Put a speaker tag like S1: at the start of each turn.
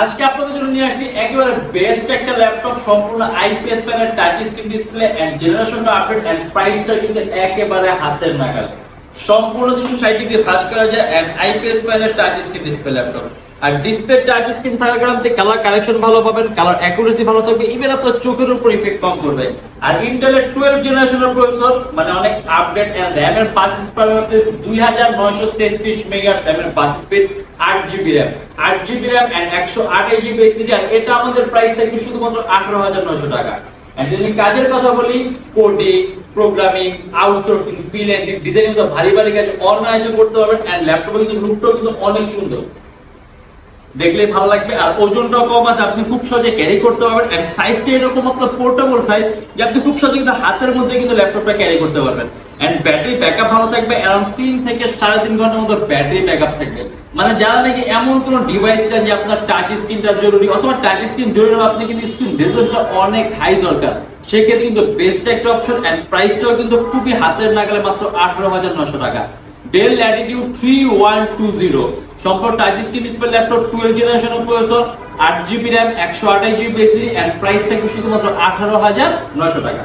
S1: আজকে আপনাদের জন্য নিয়ে আসছি একেবারে বেস্ট একটা ল্যাপটপ, সম্পূর্ণ IPS panel, touch screen display and জেনারেশনটা আপডেট এন্ড প্রাইসটা কিন্তু একেবারে হাতের নাগালে। সম্পূর্ণ 360 ডিগ্রি ভাঁজ করা যায় and IPS panel, touch screen display laptop. আর ডিসপ্লে টাচ স্ক্রিন থাকার কারণে কালার কারেকশন ভালো পাবেন, কালার অ্যাকুরেসি ভালো থাকবে, ইভেন আপনার চোখের উপর ইফেক্ট কম করবে। আর ইন্টেলের 12 জেনারেশনের প্রসেসর, মানে অনেক আপডেট এন্ড র‍্যাম এর পাসেস পাবেন আপনি 2933 মেগাহার্টজ এর পাস speed, 8GB RAM, 8GB RAM and 128GB SSD. আর এটা আমাদের প্রাইস থাকবে শুধুমাত্র 18900 টাকা। এন্ড যদি কাজের কথা বলি, coding, programming, outsourcing, freelancing, designing তো ভারী ভারী কাজ অনায়াসে করতে পারবেন। এন্ড ল্যাপটপে কিন্তু লুকটাও কিন্তু অনেক সুন্দর, দেখলে ভালো লাগবে। আর ওজনটাও কম আছে, আপনি খুব সহজে ক্যারি করতে পারবেন। এন্ড সাইজটা এরকম আপনার পোর্টেবল সাইজ যে আপনি খুব সহজে কিন্তু হাতের মধ্যে কিন্তু ল্যাপটপটা ক্যারি করতে পারবেন। এন্ড ব্যাটারি ব্যাকআপ ভালো থাকবে, अराउंड 3 থেকে 3.5 ঘন্টার মতো ব্যাটারি ব্যাকআপ থাকবে। মানে যারা নাকি এমন কোনো ডিভাইস চান যে আপনার টাচ স্ক্রিনটা জরুরি, অথবা টাচ স্ক্রিন জরুরি হলে আপনি কিন্তু স্ক্রিন রেজোলিউশনটা অনেক হাই দরকার, সেক্ষেত্রে কিন্তু বেস্ট একটা অপশন। এন্ড প্রাইসটাও কিন্তু খুবই হাতের নাগালে, মাত্র 18900 টাকা। ডেল ল্যাটিটিউড 3120 সম্পূর্ণ টাচ স্ক্রিন ডিসপ্লে ল্যাপটপ, 12 জেনারেশনের processor, 8GB RAM, 128GB SSD and price থাকবে শুধুমাত্র 18900 টাকা।